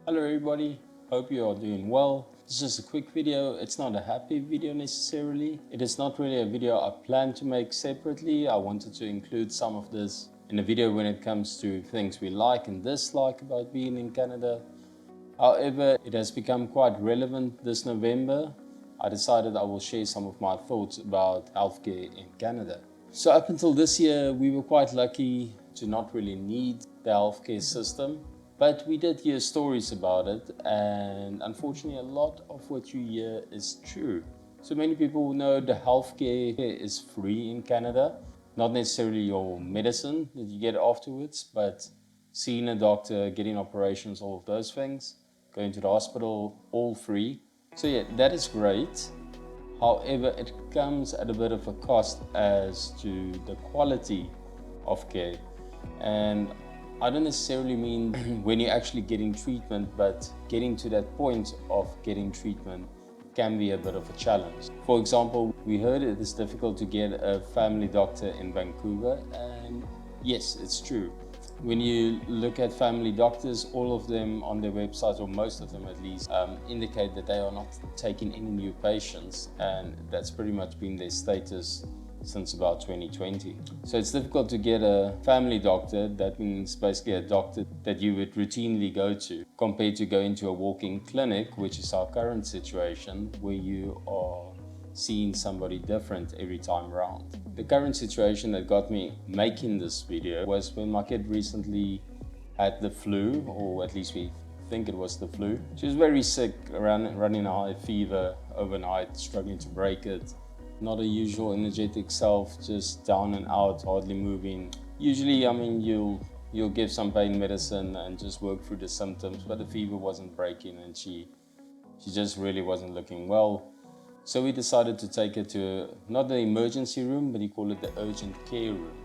Hello everybody, hope you are doing well. This is a quick video. It's not a happy video necessarily. It is not really a video I plan to make separately. I wanted to include some of this in a video when it comes to things we like and dislike about being in Canada. However, it has become quite relevant this November. I decided I will share some of my thoughts about healthcare in Canada. So up until this year, we were quite lucky to not really need the healthcare system. But we did hear stories about it, and unfortunately a lot of what you hear is true. So many people know the healthcare is free in Canada. Not necessarily your medicine that you get afterwards, but seeing a doctor, getting operations, all of those things, going to the hospital, all free. So yeah, that is great. However, it comes at a bit of a cost as to the quality of care. And I don't necessarily mean when you're actually getting treatment, but getting to that point of getting treatment can be a bit of a challenge. For example, we heard it is difficult to get a family doctor in Vancouver, and yes, it's true. When you look at family doctors, all of them on their websites, or most of them at least, indicate that they are not taking any new patients, and that's pretty much been their status since about 2020. So it's difficult to get a family doctor. That means basically a doctor that you would routinely go to, compared to going to a walk-in clinic, which is our current situation, where you are seeing somebody different every time around. The current situation that got me making this video was when my kid recently had the flu, or at least we think it was the flu. She was very sick, running a high fever overnight, struggling to break it. Not a usual energetic self, just down and out, hardly moving. Usually, I mean, you'll give some pain medicine and just work through the symptoms, but the fever wasn't breaking and she just really wasn't looking well. So we decided to take her to not the emergency room, but you call it the urgent care room.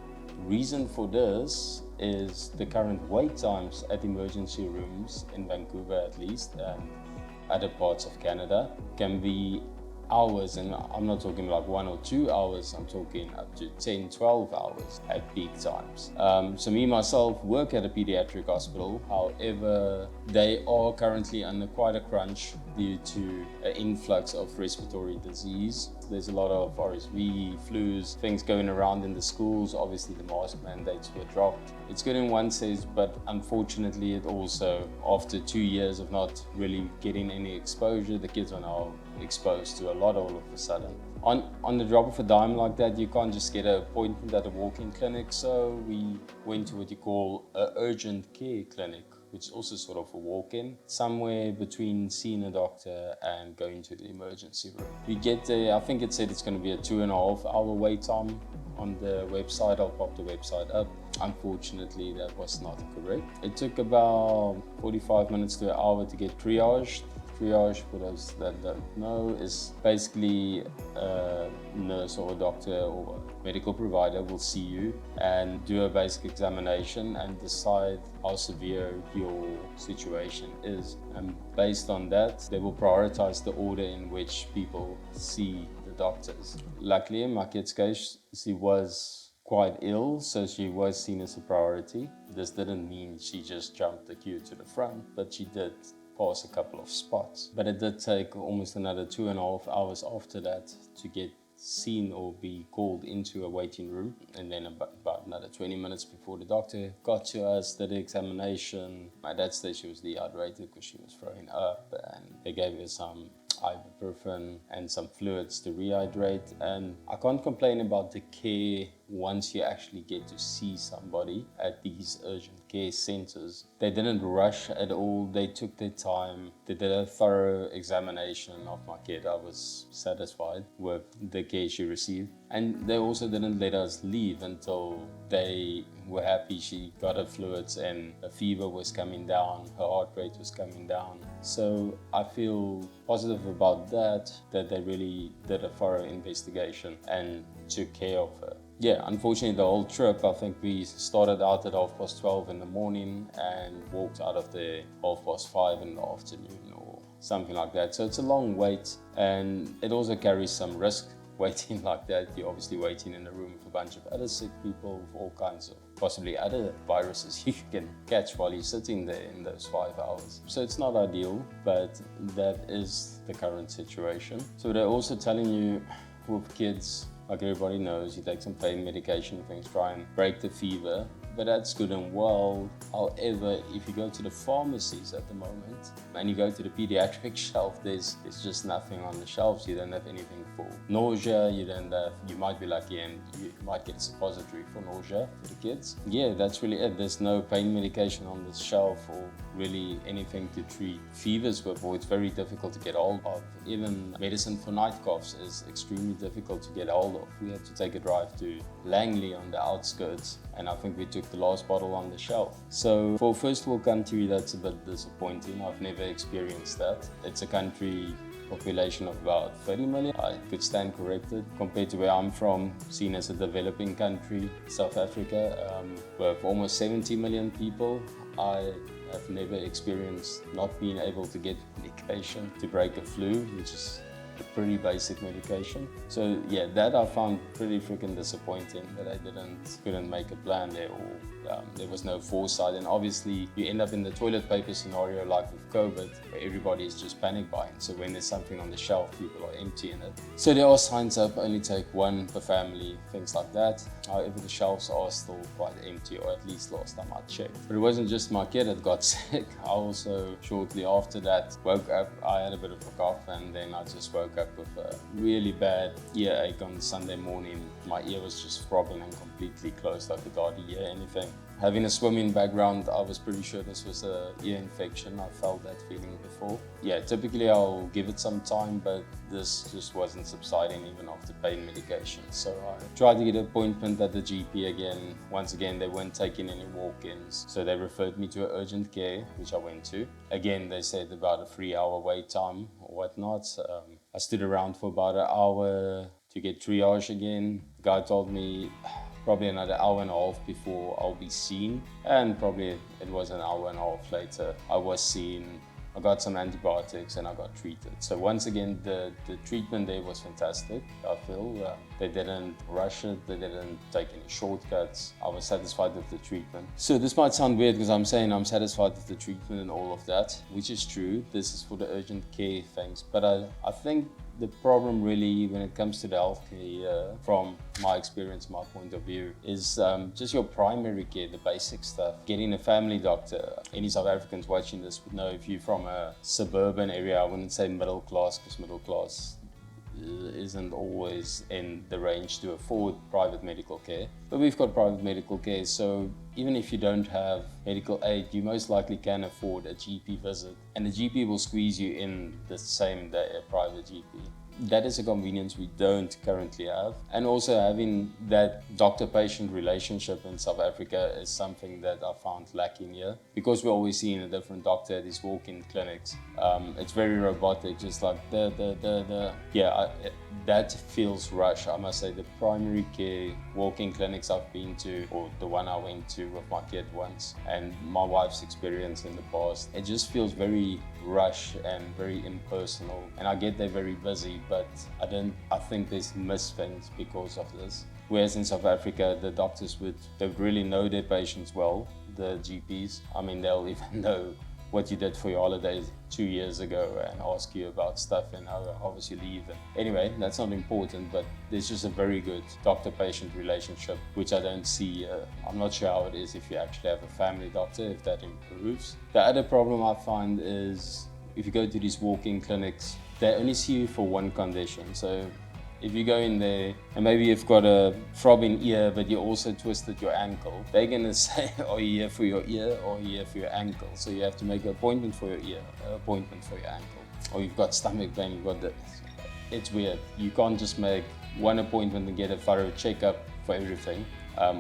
Reason for this is the current wait times at emergency rooms in Vancouver at least, and other parts of Canada, can be hours, and I'm not talking like 1 or 2 hours, I'm talking up to 10, 12 hours at peak times. So me myself work at a pediatric hospital. However, they are currently under quite a crunch due to an influx of respiratory disease. There's a lot of RSV, flus, things going around in the schools. Obviously the mask mandates were dropped. It's good in one sense, but unfortunately it also, after 2 years of not really getting any exposure, the kids are now exposed to a lot all of a sudden. On the drop of a dime like that, you can't just get an appointment at a walk-in clinic, so we went to what you call an urgent care clinic, which is also sort of a walk-in, somewhere between seeing a doctor and going to the emergency room. We get there, I think it said it's going to be a 2.5 hour wait time on the website. I'll pop the website up. Unfortunately, that was not correct. It took about 45 minutes to an hour to get triaged. Triage, for those that don't know, is basically a nurse or a doctor or a medical provider will see you and do a basic examination and decide how severe your situation is. And based on that, they will prioritize the order in which people see the doctors. Luckily, in my kid's case, she was quite ill, so she was seen as a priority. This didn't mean she just jumped the queue to the front, but she did pass a couple of spots. But it did take almost another 2.5 hours after that to get seen or be called into a waiting room, and then about another 20 minutes before the doctor got to us, did the examination. At that stage she was dehydrated because she was throwing up, and they gave her some ibuprofen and some fluids to rehydrate. And I can't complain about the care once you actually get to see somebody at these urgent care centers. They didn't rush at all. They took their time. They did a thorough examination of my kid. I was satisfied with the care she received. And they also didn't let us leave until they were happy she got her fluids and her fever was coming down, her heart rate was coming down. So I feel positive about that they really did a thorough investigation and took care of her. Yeah, unfortunately the whole trip, I think we started out at 12:30 in the morning and walked out of there 5:30 in the afternoon or something like that. So it's a long wait, and it also carries some risk waiting like that, you're obviously waiting in a room with a bunch of other sick people with all kinds of possibly other viruses you can catch while you're sitting there in those 5 hours. So it's not ideal, but that is the current situation. So they're also telling you with kids, like everybody knows, you take some pain medication, things try and break the fever, but that's good and well. However, if you go to the pharmacies at the moment and you go to the pediatric shelf, there's just nothing on the shelves. You don't have anything for nausea, you might be lucky and you might get a suppository for nausea for the kids. Yeah, that's really it. There's no pain medication on the shelf or really anything to treat fevers with, or it's very difficult to get hold of. Even medicine for night coughs is extremely difficult to get hold of. We had to take a drive to Langley on the outskirts, and I think we took the last bottle on the shelf. So for a first world country, that's a bit disappointing. I've never experienced that. It's a country population of about 30 million. I could stand corrected compared to where I'm from, seen as a developing country, South Africa, with almost 70 million people. I have never experienced not being able to get medication to break a flu, which is a pretty basic medication. So yeah, that I found pretty freaking disappointing, that I couldn't make a plan there, or there was no foresight. And obviously you end up in the toilet paper scenario like with COVID, where everybody is just panic buying. So when there's something on the shelf, people are emptying it. So there are signs up, only take one per family, things like that. However, the shelves are still quite empty, or at least last time I checked. But it wasn't just my kid that got sick. I also, shortly after that, woke up. I had a bit of a cough, and then I just woke up with a really bad earache on Sunday morning. My ear was just throbbing and completely closed. I could hardly hear anything. Having a swimming background, I was pretty sure this was an ear infection. I felt that feeling before. Yeah, typically I'll give it some time, but this just wasn't subsiding even after pain medication. So I tried to get an appointment at the GP again. Once again, they weren't taking any walk-ins. So they referred me to an urgent care, which I went to. Again, they said about a 3-hour wait time or whatnot. I stood around for about an hour to get triage again. The guy told me probably another hour and a half before I'll be seen, and probably it was an hour and a half later I was seen. I got some antibiotics and I got treated. So once again, the treatment there was fantastic. I feel they didn't rush it, they didn't take any shortcuts. I was satisfied with the treatment. So this might sound weird because I'm saying I'm satisfied with the treatment and all of that, which is true. This is for the urgent care things. But I think the problem really, when it comes to the healthcare, from my experience, my point of view, is just your primary care, the basic stuff. Getting a family doctor. Any South Africans watching this would know, if you're from a suburban area, I wouldn't say middle class, because middle class isn't always in the range to afford private medical care. But we've got private medical care, so even if you don't have medical aid, you most likely can afford a GP visit, and the GP will squeeze you in the same day, a private GP. That is a convenience we don't currently have. And also having that doctor-patient relationship in South Africa is something that I found lacking here. Because we're always seeing a different doctor at these walk-in clinics. It's very robotic, just like that feels rushed. I must say the primary care walk-in clinics I've been to, or the one I went to with my kid once, and my wife's experience in the past, it just feels very rushed and very impersonal. And I get they're very busy, but I think there's missed things because of this. Whereas in South Africa, the doctors they would really know their patients well, the GPs. I mean, they'll even know what you did for your holidays 2 years ago and ask you about stuff and how obviously leave. And anyway, that's not important, but there's just a very good doctor-patient relationship, which I don't see. I'm not sure how it is if you actually have a family doctor, if that improves. The other problem I find is if you go to these walk-in clinics, they only see you for one condition. So if you go in there and maybe you've got a throbbing ear, but you also twisted your ankle, they're going to say, are you here for your ear or are you here for your ankle? So you have to make an appointment for your ear, an appointment for your ankle. Or you've got stomach pain, you've got this. It's weird. You can't just make one appointment and get a thorough checkup for everything.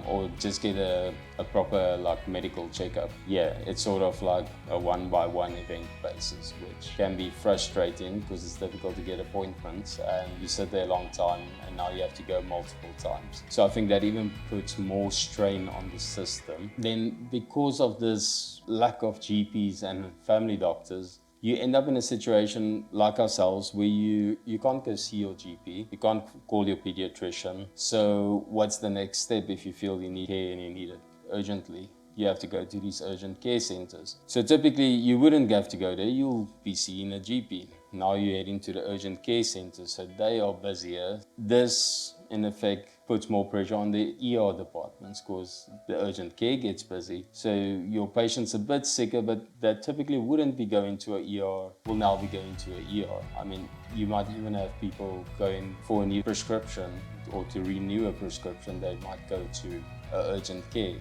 Or just get a proper medical checkup. Yeah, it's sort of like a one-by-one event basis, which can be frustrating because it's difficult to get appointments and you sit there a long time and now you have to go multiple times. So I think that even puts more strain on the system. Then because of this lack of GPs and family doctors, you end up in a situation like ourselves where you can't go see your GP, you can't call your pediatrician. So what's the next step if you feel you need care and you need it urgently? You have to go to these urgent care centers. So typically you wouldn't have to go there, you'll be seeing a GP. Now you're heading to the urgent care centers, so they are busier. This, in effect, puts more pressure on the ER departments because the urgent care gets busy. So your patient's a bit sicker, but that typically wouldn't be going to a ER, will now be going to a ER. I mean, you might even have people going for a new prescription or to renew a prescription, they might go to urgent care.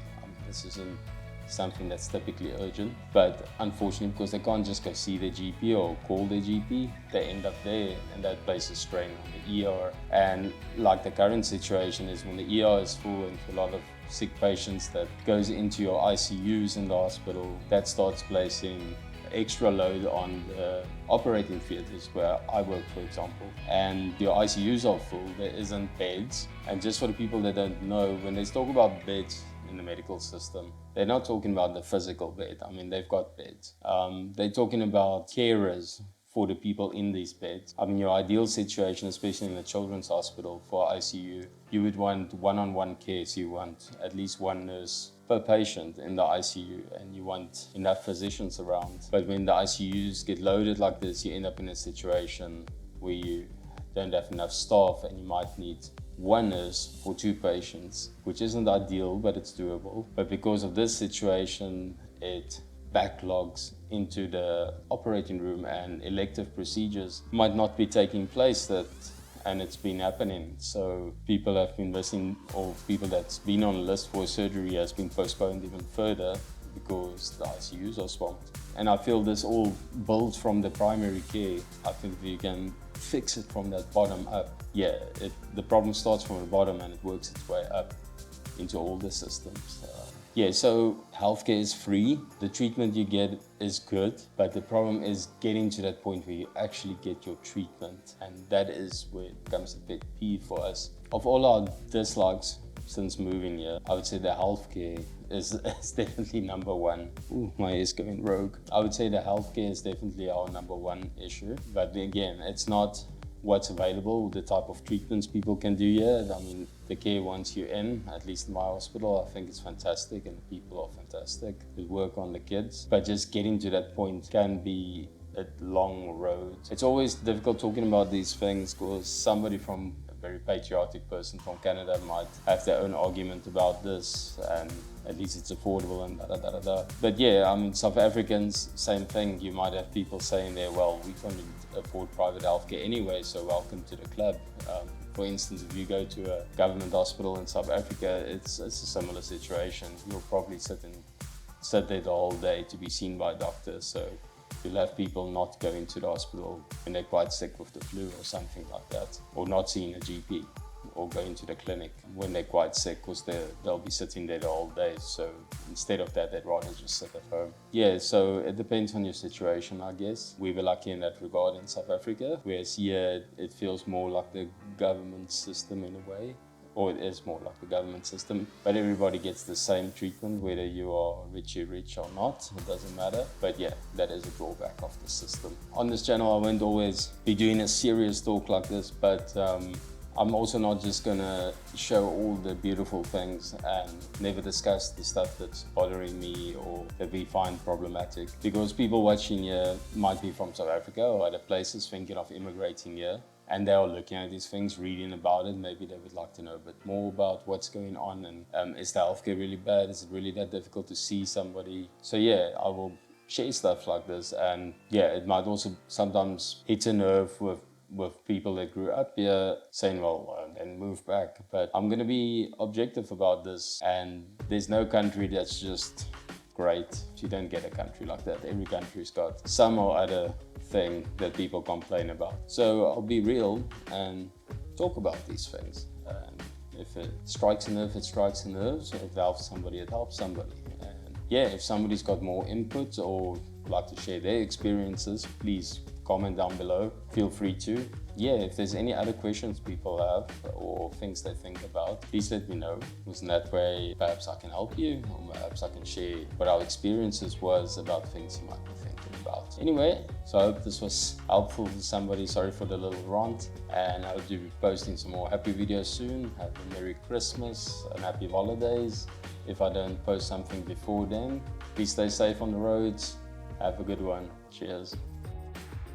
This isn't something that's typically urgent, but unfortunately, because they can't just go see their GP or call their GP, they end up there, and that places strain on the ER. And like the current situation is, when the ER is full and a lot of sick patients that goes into your ICUs in the hospital, that starts placing extra load on the operating theatres where I work, for example, and your ICUs are full, there isn't beds. And just for the people that don't know, when they talk about beds in the medical system, they're not talking about the physical bed. I mean, they've got beds. They're talking about carers for the people in these beds. I mean, your ideal situation, especially in a children's hospital for ICU, you would want one-on-one care. So you want at least one nurse per patient in the ICU, and you want enough physicians around. But when the ICUs get loaded like this, you end up in a situation where you don't have enough staff and you might need one nurse for 2 patients, which isn't ideal, but it's doable. But because of this situation, it backlogs into the operating room, and elective procedures might not be taking place, and it's been happening. So people have been missing, or people that's been on a list for surgery has been postponed even further because the ICUs are swamped. And I feel this all builds from the primary care. I think if you can fix it from that bottom up, the problem starts from the bottom and it works its way up into all the systems. So healthcare is free. The treatment you get is good, but the problem is getting to that point where you actually get your treatment, and that is where it becomes a pet peeve for us. Of all our dislikes since moving here, I would say the healthcare is definitely number one. Ooh, my hair is going rogue. I would say the healthcare is definitely our number one issue, but again, it's not what's available, the type of treatments people can do here. I mean, the care once you're in, at least in my hospital, I think it's fantastic, and the people are fantastic who work on the kids. But just getting to that point can be a long road. It's always difficult talking about these things because somebody from a very patriotic person from Canada might have their own argument about this, and at least it's affordable and da-da-da-da-da. But yeah, I mean, South Africans, same thing. You might have people saying there, well, we can't afford private healthcare anyway, so welcome to the club. For instance, if you go to a government hospital in South Africa, it's a similar situation. You'll probably sit there the whole day to be seen by doctors. So you'll have people not going to the hospital when they're quite sick with the flu or something like that, or not seeing a GP, or going to the clinic when they're quite sick, because they'll be sitting there the whole day. So instead of that, they'd rather just sit at home. Yeah, so it depends on your situation, I guess. We were lucky in that regard in South Africa, whereas here it feels more like the government system in a way, or it is more like the government system, but everybody gets the same treatment, whether you are rich or not, it doesn't matter. But yeah, that is a drawback of the system. On this channel, I won't always be doing a serious talk like this, but I'm also not just gonna show all the beautiful things and never discuss the stuff that's bothering me or that we find problematic, because people watching here might be from South Africa or other places thinking of immigrating here, and they are looking at these things, reading about it. Maybe they would like to know a bit more about what's going on, and is the healthcare really bad? Is it really that difficult to see somebody? So yeah, I will share stuff like this, and yeah, it might also sometimes hit a nerve with people that grew up here saying, well, then move back. But I'm going to be objective about this, and there's no country that's just great. You don't get a country like that. Every country's got some or other thing that people complain about. So I'll be real and talk about these things. And if it strikes a nerve, it strikes a nerve. So if it helps somebody, it helps somebody. And yeah, if somebody's got more input or like to share their experiences, please comment down below. Feel free to. Yeah, if there's any other questions people have or things they think about, please let me know, because in that way perhaps I can help you, or perhaps I can share what our experiences was about things you might be thinking about. Anyway, So I hope this was helpful to somebody. Sorry for the little rant, and I hope to be posting some more happy videos soon. Have a Merry Christmas and Happy Holidays if I don't post something before then. Please stay safe on the roads. Have a good one. Cheers.